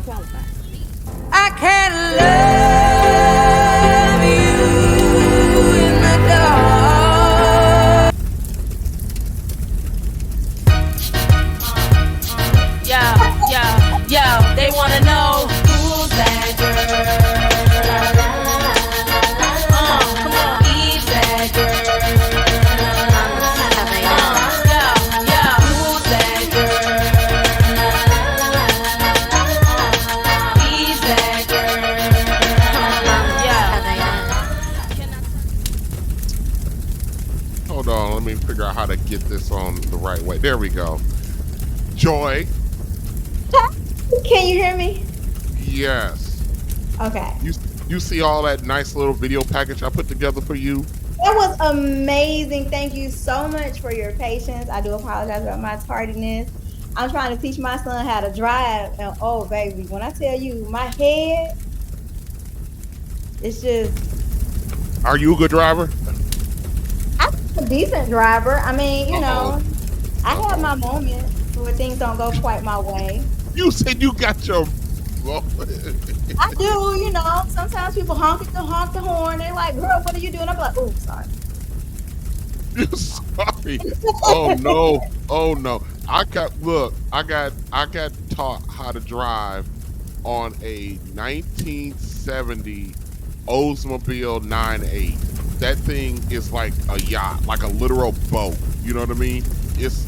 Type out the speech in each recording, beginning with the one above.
not qualified. I can't love you in the dark. Yo, they wanna know who's that girl. Come on, Eve's that girl. Who's that girl? Eve's that girl. Hold on, let me figure out how to get this on the right way. There we go. Joy. Can you hear me? Yes. Okay. You see all that nice little video package I put together for you? That was amazing. Thank you so much for your patience. I do apologize about my tardiness. I'm trying to teach my son how to drive. And oh, baby, when I tell you my head, it's just. Are you a good driver? I'm a decent driver. I mean, you know, I have my moments where things don't go quite my way. You said you got your. I do, you know. Sometimes people honk the horn. They're like, "Girl, what are you doing?" I'm like, "Oh, sorry." You're sorry. Oh no. Oh no. I got taught how to drive on a 1970 Oldsmobile 9.8. That thing is like a yacht, like a literal boat. You know what I mean? It's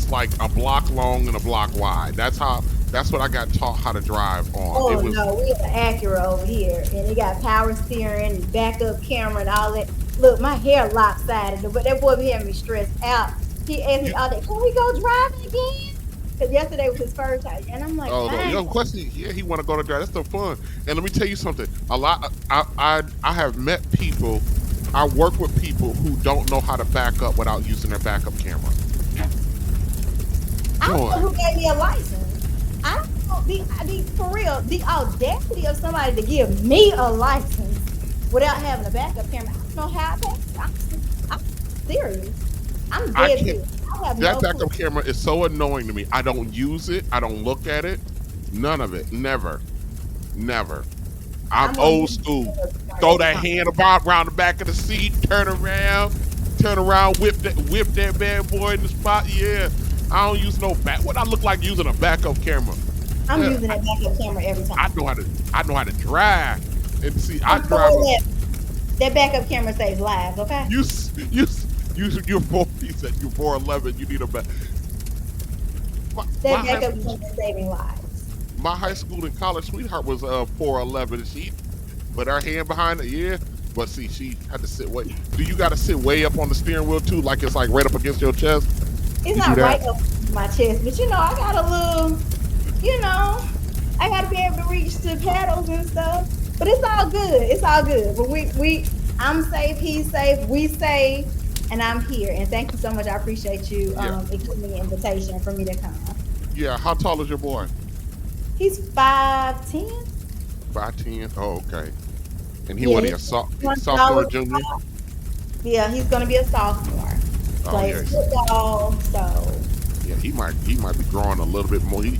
like a block long and a block wide. That's what I got taught how to drive on. Oh no, we have an Acura over here, and it got power steering, and backup camera, and all that. Look, my hair lopsided, but that boy be having me stressed out. He asked me all day, "Can we go driving again?" Because yesterday was his first time, and I'm like, "Oh no, young question, yeah, he want to go to drive. That's the fun." And let me tell you something. I have met people. I work with people who don't know how to back up without using their backup camera. I don't know who gave me a license. I don't know, for real, the audacity of somebody to give me a license without having a backup camera. I don't know how I passed. I'm serious. I'm dead serious. That backup camera is so annoying to me. I don't use it. I don't look at it. None of it. Never. I'm old school. Throw that hand around the back of the seat. Turn around. Whip that bad boy in the spot. Yeah. I don't use no back. What I look like using a backup camera? I'm using that backup camera every time. I know how to drive. And see, I drive. That backup camera saves lives. Okay. You're 4'11". You need a back. That backup camera is saving lives. My high school and college sweetheart was 4'11". She put her hand behind it. Yeah. But see, she had to sit way. Do you got to sit way up on the steering wheel too, like it's like right up against your chest? It's not right up my chest, but you know, I got a little, I got to be able to reach to pedals and stuff. But it's all good. But I'm safe, he's safe, we safe, and I'm here. And thank you so much. I appreciate you giving me the invitation for me to come. Yeah. How tall is your boy? He's 5'10". 5'10". Oh, okay. And he a sophomore, junior? Yeah, he's gonna be a sophomore. Plays football, so. Yeah, he might be growing a little bit more. He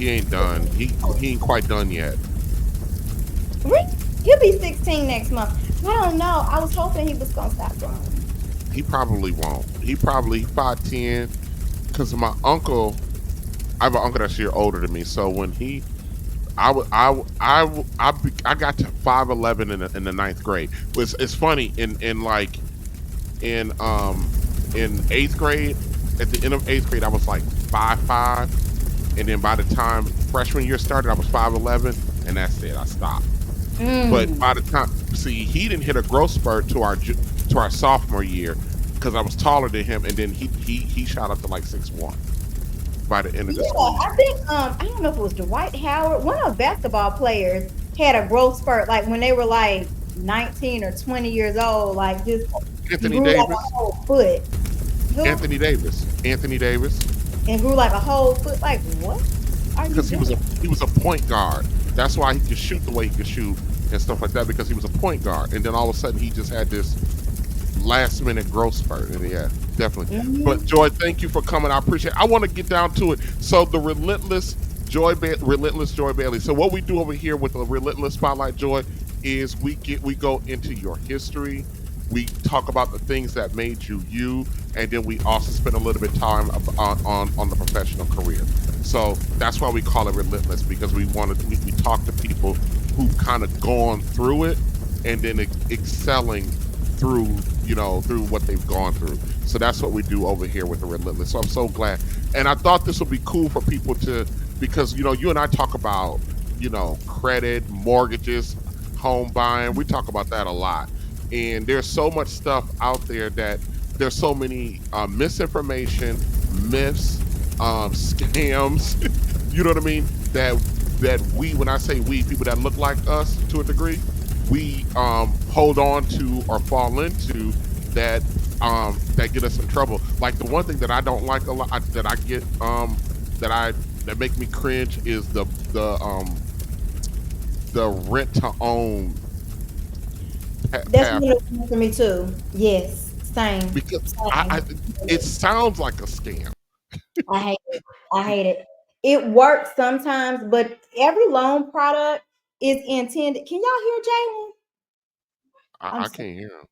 ain't done. He ain't quite done yet. He'll be 16 next month. I don't know. I was hoping he was gonna stop growing. He probably won't. He probably 5'10". Because my uncle, I have an uncle that's a year older than me. So when I got to 5'11" in the 9th grade. It's funny in 8th grade. At the end of 8th grade, I was like 5'5", and then by the time freshman year started, I was 5'11", and that's it. I stopped. But by the time, see, he didn't hit a growth spurt to our sophomore year because I was taller than him, and then he shot up to like 6'1" by the end of the school. I think I don't know if it was Dwight Howard. One of the basketball players had a growth spurt like when they were like 19 or 20 years old, like just Anthony Davis. Like a whole foot. Anthony Davis. And grew like a whole foot. Like what? Because he was a point guard. That's why he could shoot the way he could shoot and stuff like that, because he was a point guard. And then all of a sudden he just had this last minute growth spurt. And yeah, definitely. But Joy, thank you for coming. I appreciate it. I want to get down to it. So the relentless Relentless Joy Bailey. So what we do over here with the Relentless Spotlight Joy is we go into your history. We talk about the things that made you you, and then we also spend a little bit of time on the professional career. So that's why we call it Relentless, because we talk to people who've kind of gone through it and then excelling through through what they've gone through. So that's what we do over here with the Relentless. So I'm so glad, and I thought this would be cool for people to, because you and I talk about credit, mortgages, home buying. We talk about that a lot, and there's so much stuff out there that there's so many misinformation, myths, scams. You know what I mean? That we, when I say we, people that look like us to a degree, we hold on to or fall into that get us in trouble. Like the one thing that I don't like a lot, that I get that make me cringe, is the rent to own That's path, one of the for me too. Yes, same, because I same. it sounds like a scam. I hate it. I hate it. It works sometimes, but every loan product is intended. Can y'all hear Jalen? I'm I so, can't hear him.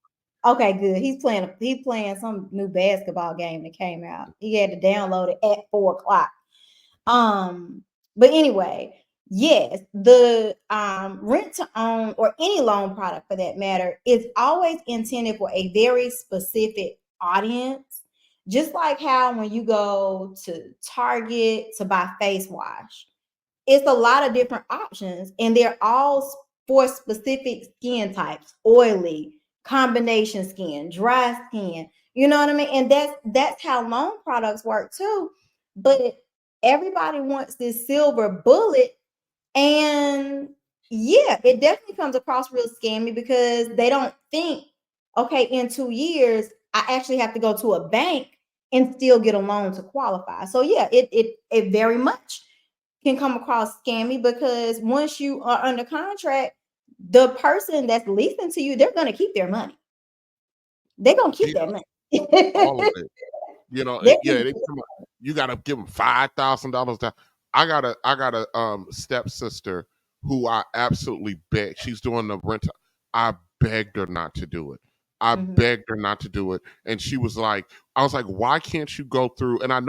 okay, good. He's playing some new basketball game that came out. He had to download it at 4 o'clock. But anyway, yes, the rent to own or any loan product for that matter is always intended for a very specific audience. Just like how when you go to Target to buy face wash, it's a lot of different options, and they're all for specific skin types: oily, combination skin, dry skin. You know what I mean? And that's how loan products work too. But everybody wants this silver bullet, and yeah, it definitely comes across real scammy because they don't think, okay, in 2 years, I actually have to go to a bank and still get a loan to qualify. So yeah, it very much can come across scammy because once you are under contract, the person that's leasing to you, they're gonna keep their money. They're gonna keep Yeah, their money. all of it. They're Yeah, they come up, you gotta give them $5,000 down. I got a stepsister who I absolutely beg. She's doing the rent. I begged her not to do it. I Mhm. begged her not to do it, and she was like, I was like, why can't you go through? And I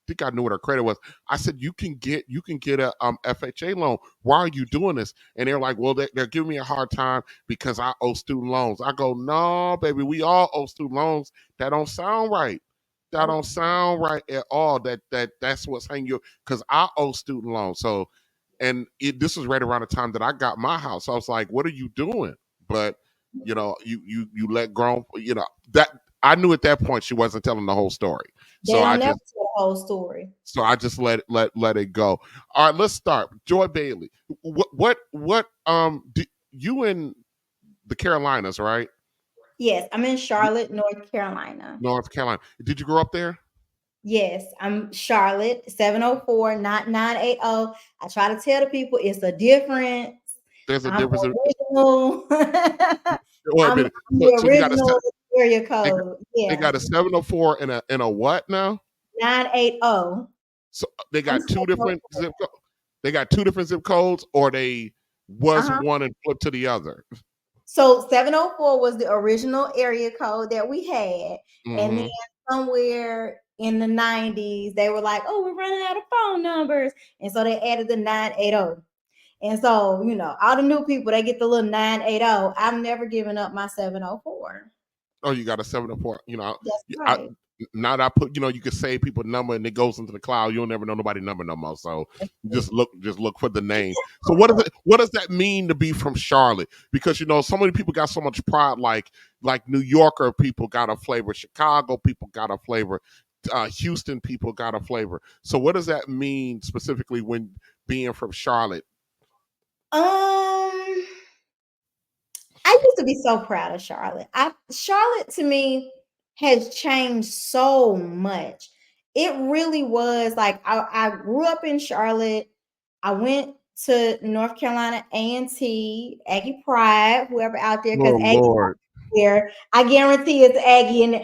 think I knew what her credit was. I said, you can get a FHA loan. Why are you doing this? And they're like, well, they're giving me a hard time because I owe student loans. I go, no, baby, we all owe student loans. That don't sound right. That don't Nope. sound right at all. That's what's hanging you, because I owe student loans. So, and this was right around the time that I got my house. So I was like, what are you doing? But you let grown, that I knew at that point she wasn't telling the whole story. They So I don't never just tell the whole story. let it go. All right, let's start. Joy Bailey. You in the Carolinas, right? Yes, I'm in Charlotte, North Carolina. North Carolina. Did you grow up there? Yes, I'm Charlotte, 704, not 980. I try to tell the people it's a difference. There's a I'm difference. original. Wait a I'm minute. the So you got original area they got code. they Yeah, got a 704 and a what now? 980. So they I'm got two different 704. zip codes. They got two different zip codes, or they was Uh-huh. one and flipped to the other. So 704 was the original area code that we had. And then Hmm. somewhere in the 90s, they were like, oh, we're running out of phone numbers. And so they added the 980. And so, all the new people, they get the little 980. I'm never giving up my 704. Oh, you got a 704. That's I, right. now that I put, you can save people number and it goes into the cloud. You'll never know nobody number no more. So just look for the name. So what does that mean to be from Charlotte? Because so many people got so much pride. Like New Yorker people got a flavor, Chicago people got a flavor, Houston people got a flavor. So what does that mean specifically when being from Charlotte? Um, I used to be so proud of Charlotte. Charlotte to me has changed so much. It really was like I grew up in Charlotte. I went to North Carolina A&T, Aggie Pride, whoever out there, because Oh Aggie Lord. there. I guarantee it's Aggie and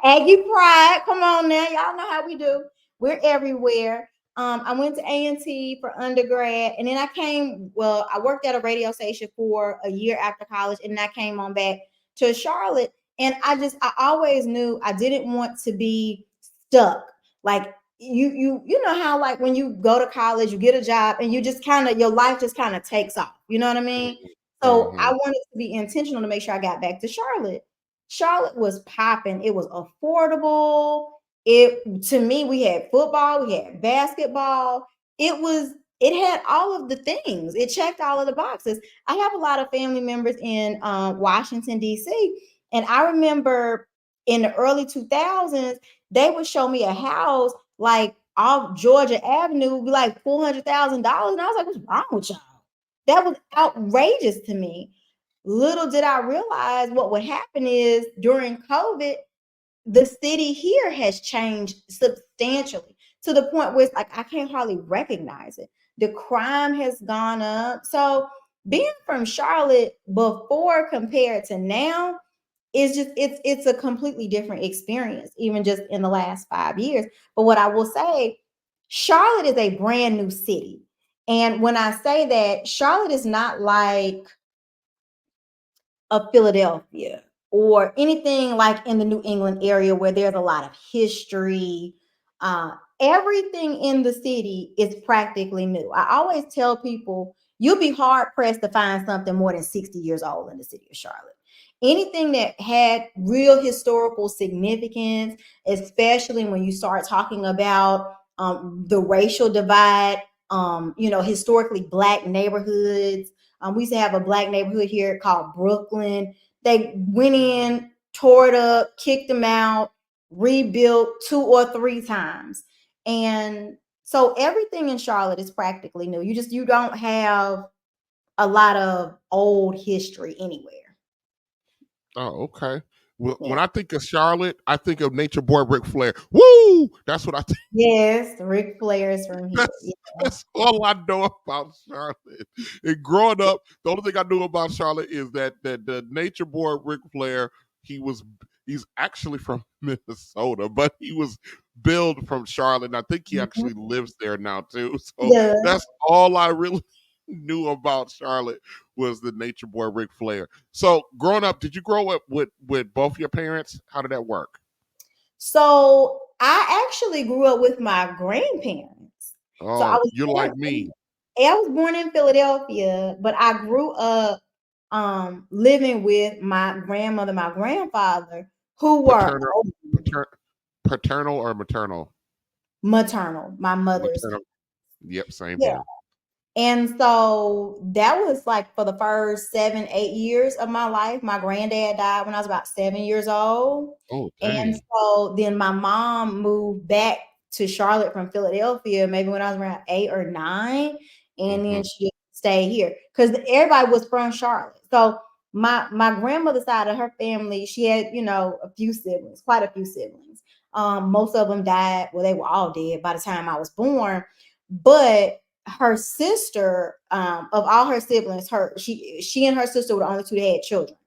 Aggie Pride. Come on now, y'all know how we do. We're everywhere. I went to A&T for undergrad, and then I came. Well, I worked at a radio station for a year after college, and then I came on back to Charlotte. And I always knew I didn't want to be stuck. Like you know how like when you go to college, you get a job, and you just kind of your life just kind of takes off. You know what I mean? So I Mm-hmm. wanted to be intentional to make sure I got back to Charlotte. Charlotte was popping. It was affordable. It to me, we had football, we had basketball. It had all of the things. It checked all of the boxes. I have a lot of family members in Washington D.C., and I remember in the early 2000s, they would show me a house like off Georgia Avenue would be like $400,000, and I was like, "What's wrong with y'all?" That was outrageous to me. Little did I realize what would happen is during COVID, the city here has changed substantially to the point where it's like I can't hardly recognize it. The crime has gone up. So being from Charlotte before compared to now is just it's a completely different experience, even just in the last 5 years. But what I will say, Charlotte is a brand new city. And when I say that, Charlotte is not like of Philadelphia or anything like in the New England area where there's a lot of history. Everything in the city is practically new. I always tell people you'll be hard pressed to find something more than 60 years old in the city of Charlotte. Anything that had real historical significance, especially when you start talking about the racial divide, historically Black neighborhoods, we used to have a Black neighborhood here called Brooklyn. They went in, tore it up, kicked them out, rebuilt 2 or 3 times. And so everything in Charlotte is practically new. You don't have a lot of old history anywhere. Oh, okay. Well, Yeah. when I think of Charlotte, I think of Nature Boy Ric Flair. Woo! That's what I think. Yes, Ric Flair is from here. That's, that's all I know about Charlotte. And growing up, the only thing I knew about Charlotte is that the Nature Boy Ric Flair, he's actually from Minnesota, but he was billed from Charlotte. And I think he Mhm. actually lives there now too. So Yeah. that's all I really knew about Charlotte was the Nature Boy Ric Flair. So growing up, did you grow up with both your parents? How did that work? So I actually grew up with my grandparents. So Oh, you're like me. I was born in Philadelphia, but I grew up living with my grandmother, my grandfather, who were Paternal, pater, paternal or maternal? maternal, my mother's. Maternal. Yep, same Yeah. here. And so that was like for the first 7, 8 years of my life. My granddad died when I was about 7 years old. Oh, And dang. so then my mom moved back to Charlotte from Philadelphia, maybe when I was around 8 or 9. And Hmm. then she just stayed here because everybody was from Charlotte. So my grandmother's side of her family, she had, a few siblings, quite a few siblings. Most of them died. Well, they were all dead by the time I was born. But her sister, of all her siblings, she and her sister were the only two that had children.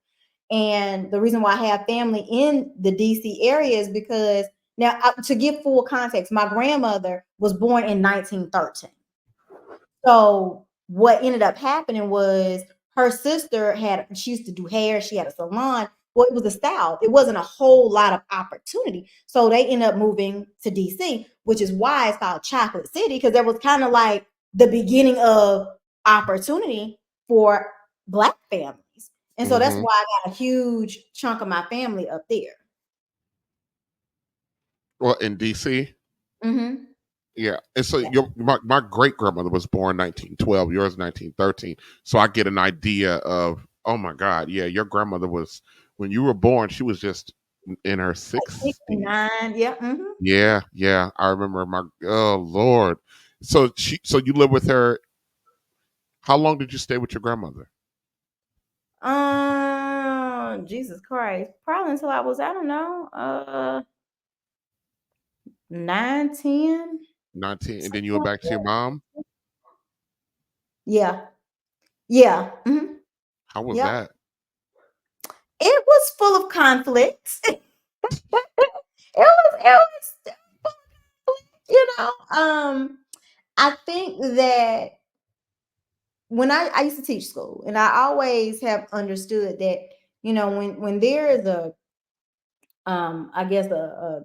And the reason why I have family in the DC area is because now, to give full context, my grandmother was born in 1913. So what ended up happening was her sister she used to do hair, she had a salon. Well, it was a style. It wasn't a whole lot of opportunity. So they ended up moving to DC, which is why it's called Chocolate City, because there was kind of like the beginning of opportunity for Black families. And so that's Hmm. why I got a huge chunk of my family up there. Well, in DC. Mm-hmm. Yeah. And so Yeah. my great grandmother was born 1912, yours 1913. So I get an idea of, oh my God, yeah, your grandmother was, when you were born, she was just in her 60s. 69. Yeah. Mm-hmm. Yeah, yeah. I remember oh Lord. So you live with her. How long did you stay with your grandmother? Jesus Christ. Probably until I was, I don't know, 9, 10. 19, and then you went back to your mom? Yeah. Yeah. Mhm. How was Yep. that? It was full of conflicts. It was full of conflict, you know. I think that when I used to teach school, and I always have understood that, when there is I guess a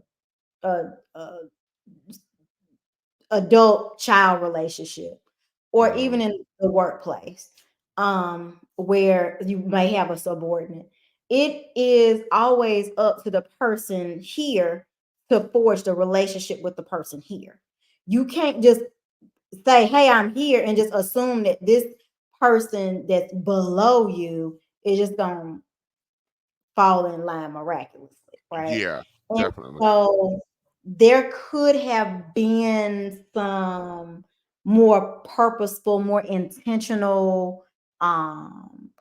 adult child relationship, or Mhm. even in the workplace, where you may have a subordinate, it is always up to the person here to forge the relationship with the person here. You can't just say, hey, I'm here, and just assume that this person that's below you is just gonna fall in line miraculously, right? Yeah, And definitely. so there could have been some more purposeful, more intentional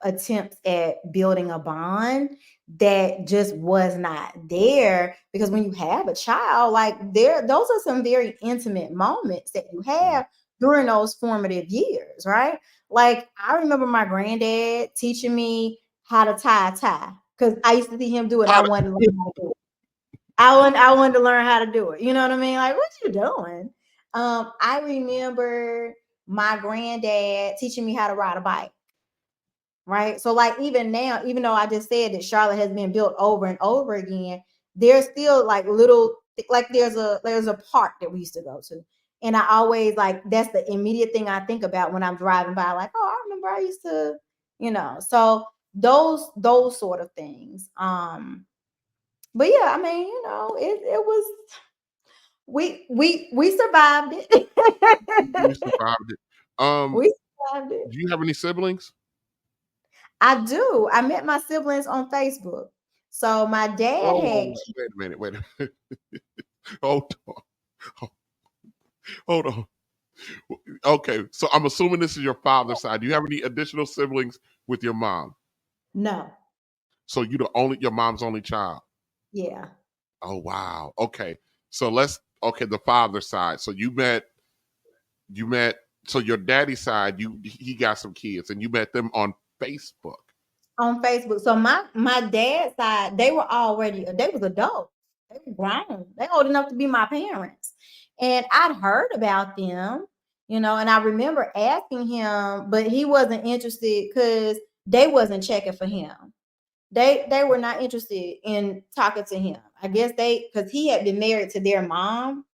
attempts at building a bond that just was not there, because when you have a child, like, those are some very intimate moments that you Mhm. have during those formative years, right? Like, I remember my granddad teaching me how to tie a tie, because I used to see him do it and I How wanted to learn how to do it. I wanted to learn how to do it. You know what I mean? Like, what you doing? I remember my granddad teaching me how to ride a bike. Right. So, like, even now, even though I just said that Charlotte has been built over and over again, there's still like little, like, there's a park that we used to go to. And I always, like, that's the immediate thing I think about when I'm driving by, like, oh, I remember I used to, so those sort of things. But yeah, I mean, it was, we survived you it. survived it. Um, We survived it. do you have any siblings? I do. I met my siblings on Facebook. So my dad Oh, had wait a minute. Wait a minute. Hold on. Hold on. Okay, so I'm assuming this is your father's side. Do you have any additional siblings with your mom? no. So your mom's only child. Yeah. Oh wow. Okay. So okay, the father side. So you met so your daddy's side, he got some kids and you met them on Facebook. On Facebook. So my dad's side, they was adults. They were grown. They old enough to be my parents. And I'd heard about them, and I remember asking him, but he wasn't interested because they wasn't checking for him. They were not interested in talking to him. I guess because he had been married to their mom.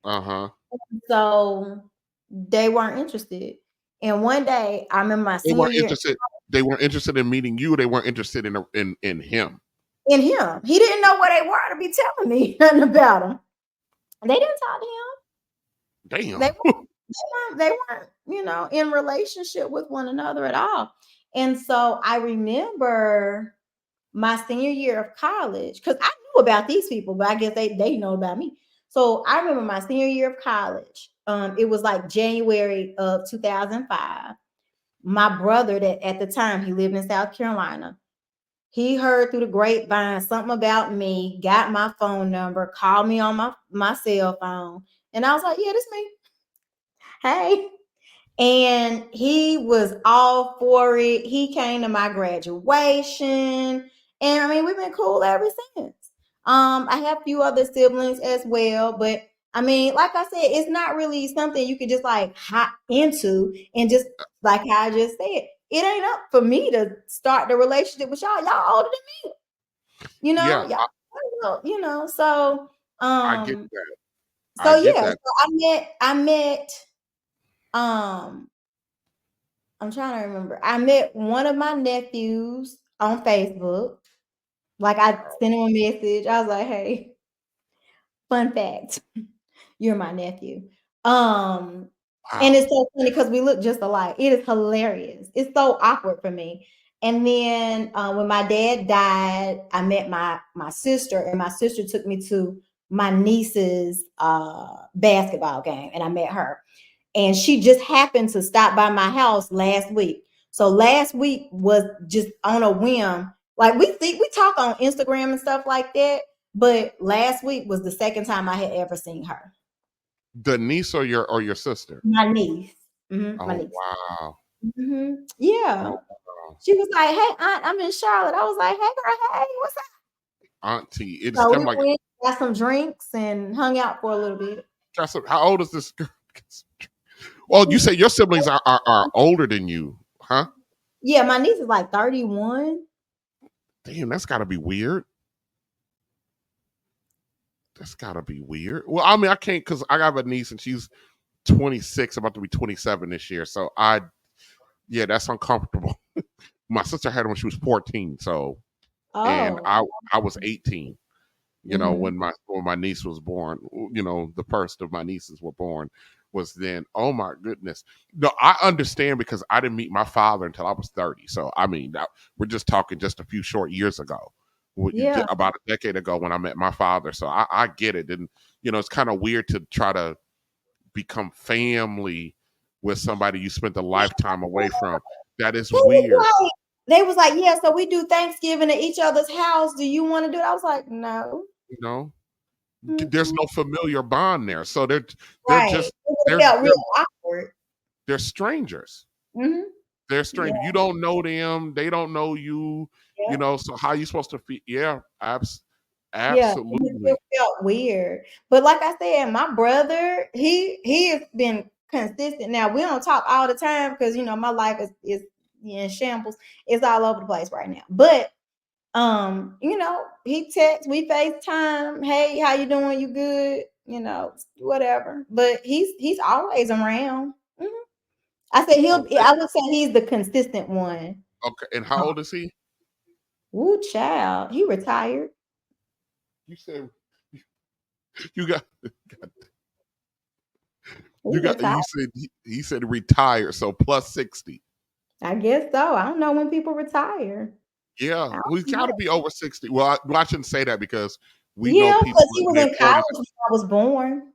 Uh-huh. So they weren't interested. And one day, I remember my They senior weren't year interested. They weren't interested in meeting you. They weren't interested in him. in him. He didn't know where they were to be telling me nothing about him. They didn't talk to him. Damn. They weren't, in relationship with one another at all. And so I remember my senior year of college, because I knew about these people, but I guess they know about me. So I remember my senior year of college. It was like January of 2005. My brother, that at the time he lived in South Carolina, he heard through the grapevine something about me, got my phone number, called me on my cell phone, and I was like, yeah, this me. Hey. And he was all for it. He came to my graduation. And I mean, we've been cool ever since. I have a few other siblings as well, but I mean, like I said, it's not really something you could just like hop into, and just like how I just said, it ain't up for me to start the relationship with y'all. Y'all older than me, Yeah, y'all, so I get um, that. I so get yeah, that. so I met um I'm trying to remember. I met one of my nephews on Facebook. Like, I Wow. sent him a message. I was like, "Hey, fun fact, you're my nephew." Um, and Wow. it's so funny because we look just alike. It is hilarious. It's so awkward for me. And then when my dad died, I met my sister, and my sister took me to my niece's basketball game, and I met her. And she just happened to stop by my house last week. So last week was just on a whim. Like, we talk on Instagram and stuff like that, but last week was the second time I had ever seen her. The niece or your sister? My niece. My Oh niece. wow. Yeah. Oh wow. She was like, "Hey, aunt, I'm in Charlotte." I was like, "Hey, girl, hey, what's up?" Auntie. It's So kind of we like went, got some drinks, and hung out for a little bit. how old is this girl? Well, you say your siblings are older than you, huh? Yeah, my niece is like 31. Damn, that's got to be weird. That's got to be weird. Well, I mean, I can't because I got a niece and she's 26, about to be 27 this year. So yeah, that's uncomfortable. My sister had her when she was 14. So, and Oh. I was 18. Hmm. When my niece was born, the first of my nieces were born was then. Oh my goodness. No, I understand because I didn't meet my father until I was 30. So I mean, we're just talking just a few short years ago, Yeah. about a decade ago when I met my father. So I get it, and it's kind of weird to try to become family with somebody you spent a lifetime away from. That is weird. They was like, yeah, so we do Thanksgiving at each other's house. Do you want to do it? I was like, no. You know, there's Mhm. no familiar bond there, so they're Right. just It would they're have felt they're real awkward. they're strangers. Hmm. They're Yeah. strangers. You don't know them. They don't know you. Yeah. So how you supposed to feel? Yeah, Yeah, it absolutely. felt weird. But like I said, my brother, he has been consistent. Now we don't talk all the time because my life is in shambles. It's all over the place right now. But he texts, we FaceTime, hey, how you doing? You good? Whatever. But he's always around. Mhm. Okay, I would say he's the consistent one. okay. And how old is he? Woo child. He retired. You said you got He retired. you said he said retired, so plus 60. I guess so. I don't know when people retire. Yeah, I well, he's don't got to know. be over 60. Well, I shouldn't say that because we know Yeah, people because he in was their in 40s. college when I was born.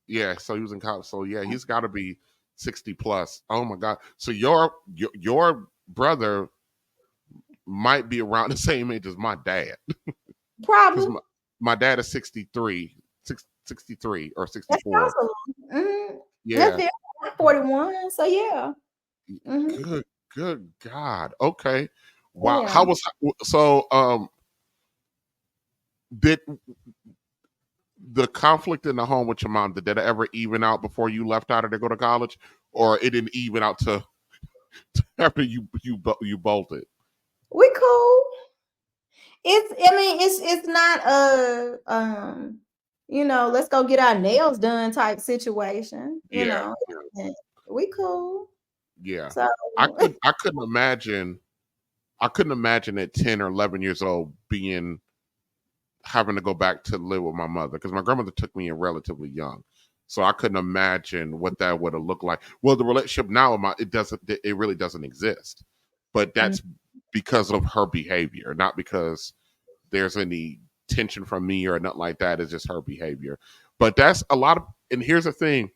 Yeah, so he was in college. So yeah, he's got to be 60 plus. Oh my god. So your brother might be around the same age as my dad because Probably. my dad is 63, 63 or That's 64. possible. Mhm. That's Yeah. it. I'm 41. So yeah. Hmm. Good, good God. Okay. Wow. Yeah. How was so? Did the conflict in the home with your mom did that ever even out before you left out of to go to college, or it didn't even out to after you bolted? We cool. It's not let's go get our nails done type situation. Yeah. Yeah. We cool. Yeah. So I couldn't imagine at 10 or 11 years old being having to go back to live with my mother because my grandmother took me in relatively young. So I couldn't imagine what that would have looked like. Well, the relationship now it really doesn't exist. But mm, that's because of her behavior, not because there's any tension from me or nothing like that. It's just her behavior. But that's a lot of and here's the thing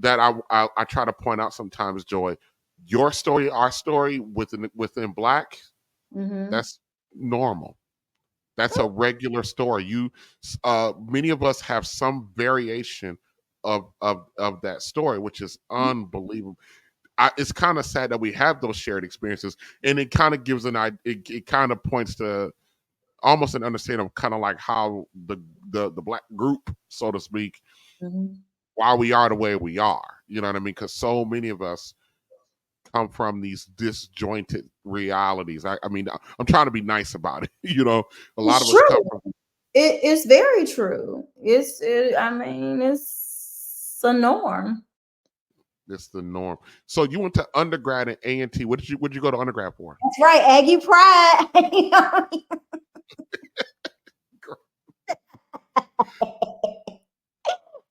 that I try to point out sometimes, Joy. Your story, our story within black, mhm. that's normal. That's a regular story. Many of us have some variation of that story, which is unbelievable. It's kind of sad that we have those shared experiences, and it kind of gives it kind of points to almost an understanding of kind of like how the black group, so to speak, Mhm. why we are the way we are. You know what I mean? Because so many of us come from these disjointed realities. I mean, I'm trying to be nice about it. A lot It's of us come true. from It's very true. It's a norm. this the norm. So you went to undergrad at A&T. What did you go to undergrad for? That's right, Aggie Pride.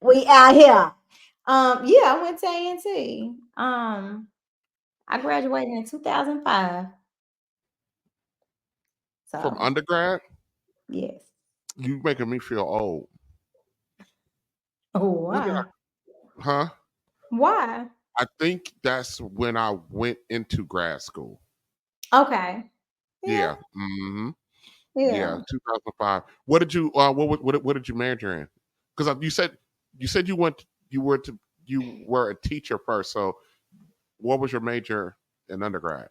We out here. Yeah, I went to A&T. I graduated in 2005. From So undergrad? yes. You making me feel old. Oh, When did why? huh? Why? I think that's when I went into grad school. Okay. Yeah. Yeah. Hmm. Yeah, Yeah. 2005. What did you what did you major in? Because you said you were a teacher first. So what was your major in undergrad?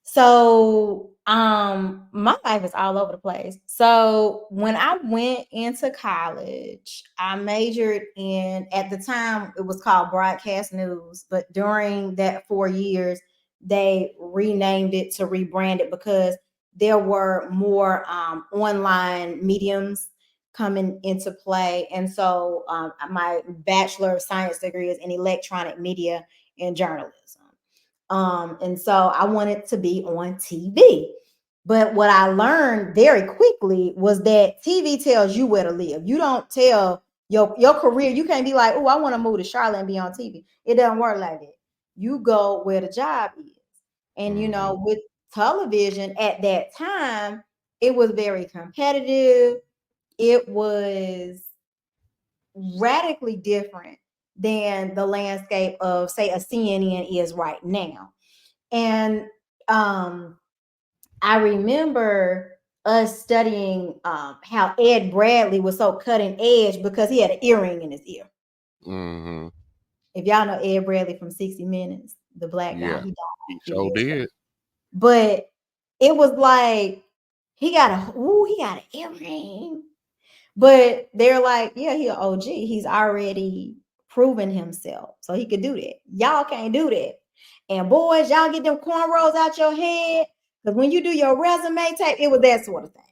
So, my life is all over the place. So when I went into college, I majored in, at the time it was called broadcast news, but during that 4 years, they renamed it to rebrand it because there were more online mediums coming into play. And so my Bachelor of Science degree is in electronic media and journalism. And so I wanted to be on TV. But what I learned very quickly was that TV tells you where to live. You don't tell your career. You can't be like, oh, I want to move to Charlotte and be on TV. It doesn't work like that. You go where the job is. And Mm-hmm. with television at that time, it was very competitive. It was radically different than the landscape of, say, a CNN is right now. And I remember us studying how Ed Bradley was so cutting edge because he had an earring in his ear. Mm-hmm. If y'all know Ed Bradley from 60 Minutes, the black guy, Yeah, he died he a few sure years ago. did. But it was like he got an earring. But they're like, yeah, he an OG. He's already proven himself. So he could do that. Y'all can't do that. And boys, y'all get them cornrows out your head. Because when you do your resume tape, it was that sort of thing.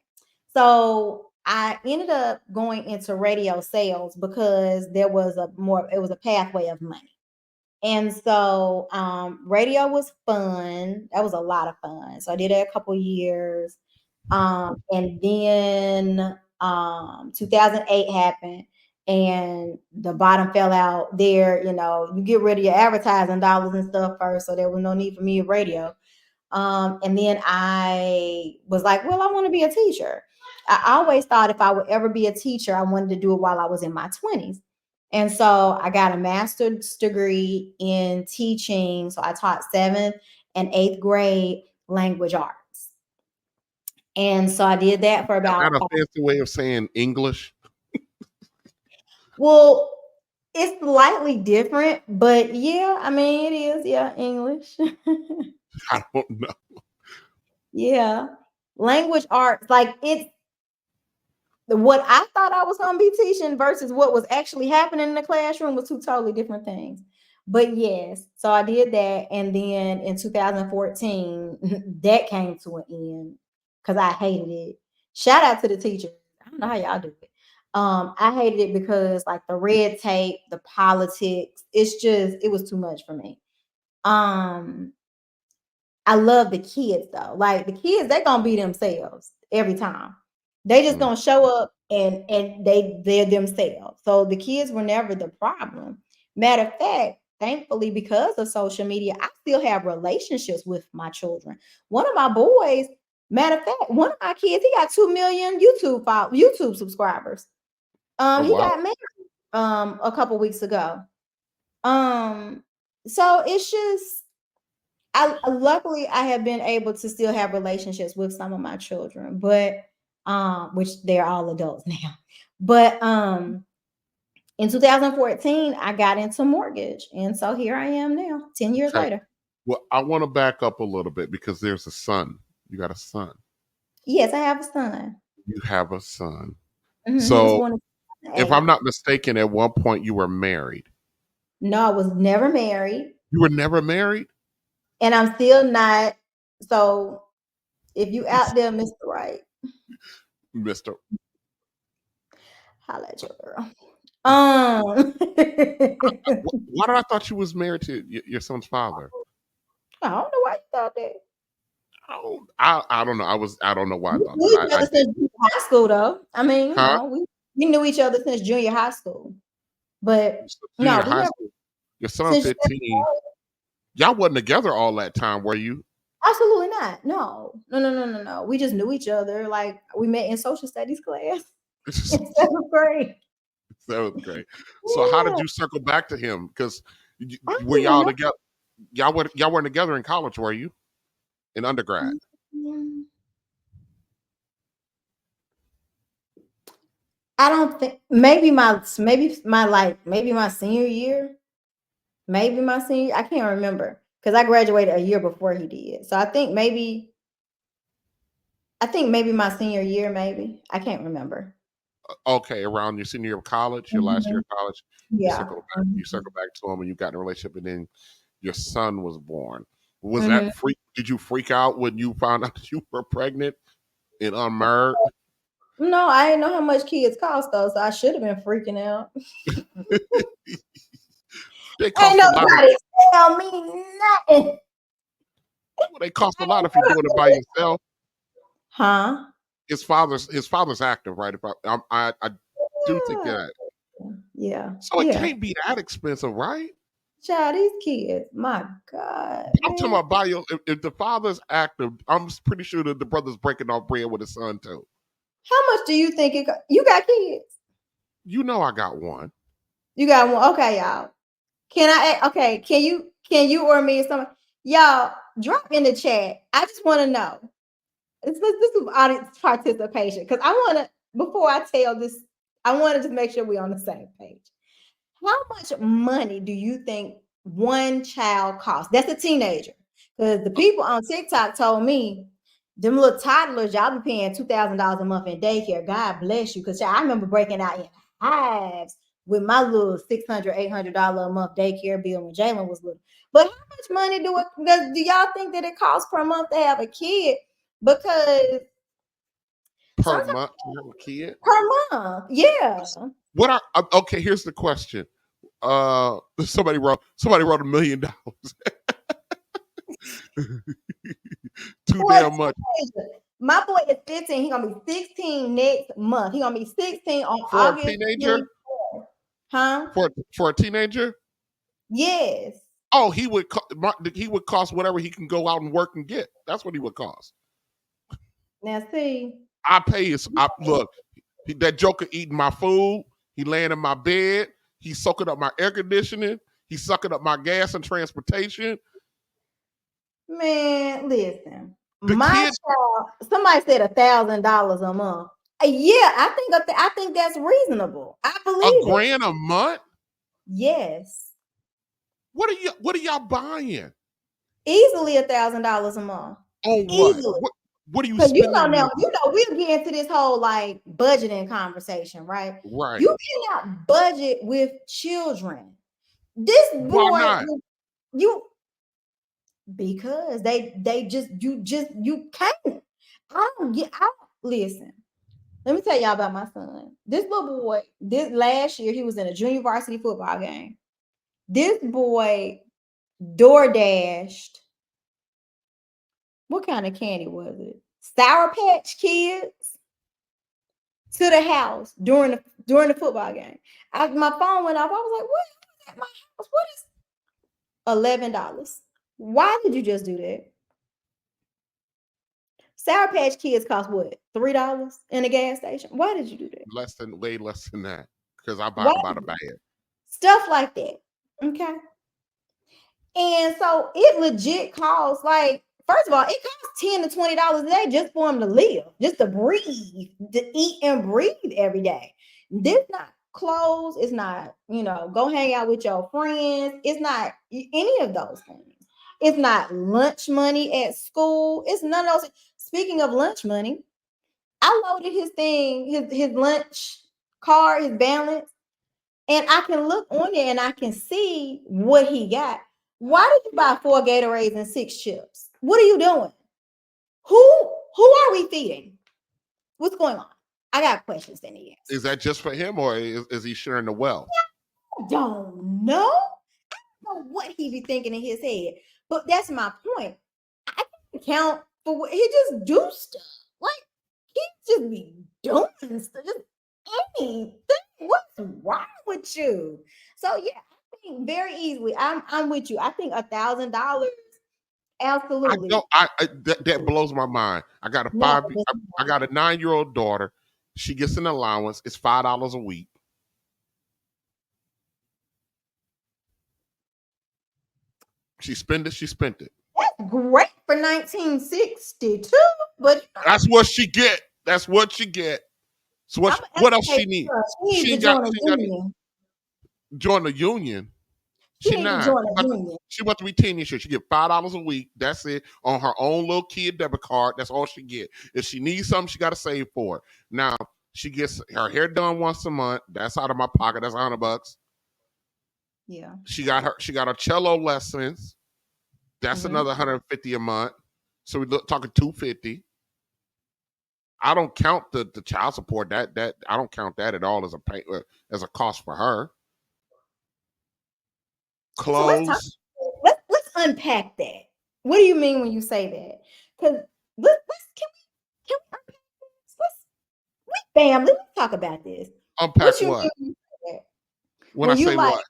So I ended up going into radio sales because it was a pathway of money. And so radio was fun. That was a lot of fun. So I did it a couple years. And then 2008 happened and the bottom fell out there. You get rid of your advertising dollars and stuff first. So there was no need for me at radio. And then I was like, well, I want to be a teacher. I always thought if I would ever be a teacher, I wanted to do it while I was in my 20s. And so I got a master's degree in teaching. So I taught 7th and 8th grade language arts. And so I did that for Is about, that a fancy way of saying English? well, it's slightly different, but yeah, I mean, it is, yeah, English. I don't know. Yeah. Language arts, like it's what I thought I was going to be teaching versus what was actually happening in the classroom was two totally different things. But yes, so I did that. And then in 2014, that came to an end because I hated it. Shout out to the teachers. I don't know how y'all do it. I hated it because like the red tape, the politics, it was too much for me. Um, I love the kids though. Like the kids, they're gonna be themselves every time. They just Mm. gonna show up and they're themselves. So the kids were never the problem. Matter of fact, thankfully, because of social media, I still have relationships with my children. One of my boys, matter of fact, one of my kids, he got 2 million YouTube subscribers. Oh He wow. got married a couple weeks ago. Um, so it's just I luckily I have been able to still have relationships with some of my children, but which they're all adults now. But in 2014 I got into mortgage and so here I am now 10 years Okay. later. Well, I want to back up a little bit because there's a son. You got a son. Yes, I have a son. You have a son. He was So, born in if I'm 2008. not mistaken, at one point you were married. No, I was never married You were never married, and I'm still not. So if you out there, Mr. Right, Mister. holla at your girl. Um Why did I thought you was married to your son's father? I don't know why you thought that. I don't know. I don't know why I We thought knew that. each I other did. since junior high school, though. I mean, Huh? we knew each other since junior high school. But So no, junior we high never school. Your son since 15. Y'all wasn't together all that time, were you? absolutely not. No, no, no, no, no, no. We just knew each other. Like we met in social studies class in 7th grade. That was great. So how did Yeah, you circle back to him? Because I don't were even y'all know. together? Y'all weren't together in college, were you? In undergrad? Mm, I don't think maybe my senior year. Maybe my senior, I can't remember because I graduated a year before he did. So I think maybe my senior year, maybe. I can't remember. Okay, around your senior year of college, your last year Mhm. of college, Yeah. you Mhm. circle back to him, and you got in a relationship, and then your son was born. Was that Mhm. freak? Did you freak out when you found out that you were pregnant and unmarried? No, I didn't know how much kids cost though, so I should have been freaking out. They Ain't cost a lot. nobody tell me nothing. Well, they cost a lot if you're doing it by yourself. Huh? His father's active, right? If I do think that. Yeah. So it Yeah. can't be that expensive, right? Child, these kids, my God, I'm talking man. about if the father's active, I'm pretty sure that the brother's breaking off bread with his son too. How much do you think you got kids? You know I got one. You got one. Okay, y'all. Okay, can you or me or someone? Y'all drop in the chat. I just want to know. This is audience participation because I want to before I tell this, I want to just make sure we're on the same page. How much money do you think one child costs? That's a teenager. Because the people on TikTok told me them little toddlers, y'all be paying $2,000 a month in daycare. God bless you. Because I remember breaking out in hives with my little $600, $800 a month daycare bill when Jalen was little. But how much money do y'all think that it costs per month to have a kid? Because Per sometimes month to have a kid. per month, yeah. Okay, here's the question. Somebody wrote $1 million. Too For a damn much teenager. My boy is 15. He's gonna be 16 next month. He's gonna be 16 on for a August teenager. 24th. Huh? For a teenager. Yes. Oh, he would cost whatever he can go out and work and get. That's what he would cost. Now see. I pay his. Look, that joker eating my food. He laying in my bed. He's soaking up my air conditioning. He's sucking up my gas and transportation. Man, listen. The My kid, child, somebody said $1,000 a month. Yeah, I think that's reasonable. I a believe it. grand a month. Yes. What are y'all buying? Easily $1,000 a month. On what? Easily. What are you Because spending money? we'll get into this whole like budgeting conversation, right? Right. You cannot budget with children. This Why boy, not? you because you can't. I don't listen. Let me tell y'all about my son. This little boy, this last year, he was in a junior varsity football game. This boy door dashed. What kind of candy was it? Sour Patch Kids to the house during the football game. My phone went off. I was like, "What is at my house? What is $11? Why did you just do that?" Sour Patch Kids cost what? $3 in a gas station. Why did you do that? Way less than that. Because I buy Why about a bag. stuff like that? Okay. And so it legit costs like, first of all, it costs $10 to $20 a day just for them to live, just to breathe, to eat and breathe every day. This not clothes, it's not, go hang out with your friends. It's not any of those things. It's not lunch money at school. It's none of those. Speaking of lunch money, I loaded his thing, his lunch card, his balance, and I can look on it and I can see what he got. Why did you buy 4 Gatorades and 6 chips? What are you doing? Who are we feeding? What's going on? I got questions in the answer. Is that just for him, or is he sharing the wealth? I don't know. I don't know what he be thinking in his head. But that's my point. I can't count for what he just do stuff. Like he just be doing stuff. Just anything. What's wrong with you? So yeah, I think very easily. I'm with you. I think $1,000. I Absolutely. don't. That blows my mind. I got a No, I got a 9-year-old daughter. She gets an allowance. It's $5 a week. She spent it. She spent it. that's great for 1962, but That's what she get. That's what she get. So I'm what gonna else educate she need? her. She needs She to ain't got. join a She ain't got to union. join the union. She need to not. join a union. She about to be 10 this year. She get $5 a week. That's it on her own little kid debit card. That's all she get. If she needs something, she got to save for it. Now she gets her hair done once a month. That's out of my pocket. That's $100. Yeah. She got her cello lessons. That's Mhm. another $150 a month. So we talking $250. I don't count the child support. That I don't count that at all as a cost for her. So Clothes. let's unpack that. What do you mean when you say that? Because let's can we unpack this? Family, let's talk about this. Unpack What you what? mean when you say that? When I When you say like what?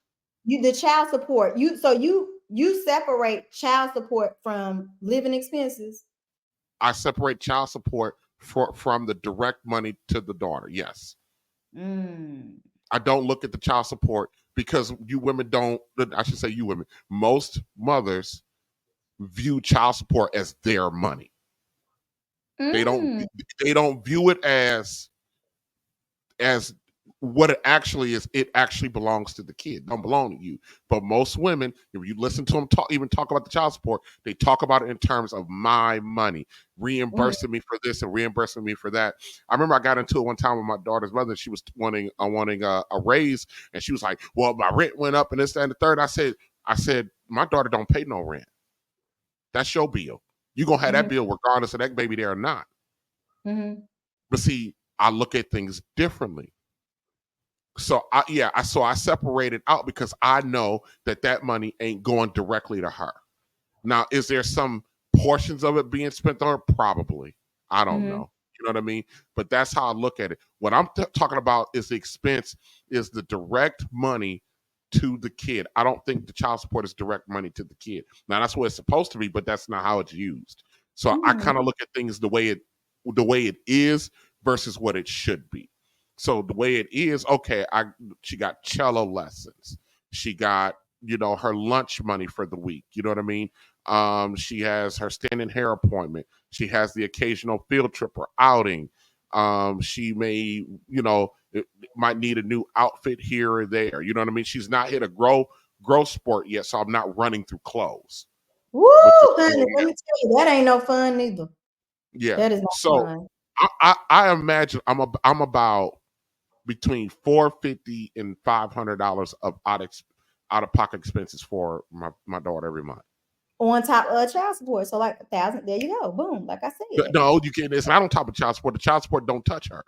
the child support, you separate child support from living expenses. I separate child support from the direct money to the daughter. Yes. Mm. I don't look at the child support because you women don't, I should say you women, most mothers view child support as their money. They don't Mm. they don't view it as what it actually is. It actually belongs to the kid. It don't belong to you. But most women, if you listen to them talk about the child support, they talk about it in terms of my money, reimbursing me for this and reimbursing me for that. I remember I got into it one time with my daughter's mother. She was wanting a raise, and she was like, "Well, my rent went up and this, that, and the third." I said, my daughter don't pay no rent. That's your bill. You gonna have that Mm-hmm. bill regardless of that baby there or not. Mm-hmm. But see, I look at things differently. So I separated out because I know that money ain't going directly to her. Now, is there some portions of it being spent on her? Probably. I don't Mm-hmm. know. You know what I mean? But that's how I look at it. What I'm talking about is the expense, is the direct money to the kid. I don't think the child support is direct money to the kid. Now that's what it's supposed to be, but that's not how it's used. So I Mm-hmm. kind of look at things the way it is versus what it should be. So the way it is, okay, she got cello lessons. She got, her lunch money for the week. You know what I mean? She has her standing hair appointment. She has the occasional field trip or outing. She may, might need a new outfit here or there. You know what I mean? She's not hit a growth sport yet, so I'm not running through clothes. Woo, With the honey, let me tell you, that ain't no fun neither. yeah. That is not So fun. I imagine I'm about between $450 and $500 of out of pocket expenses for my daughter every month. On top of child support. So like 1,000, there you go. Boom. Like I said. No, you can't. It's not on top of child support. The child support don't touch her.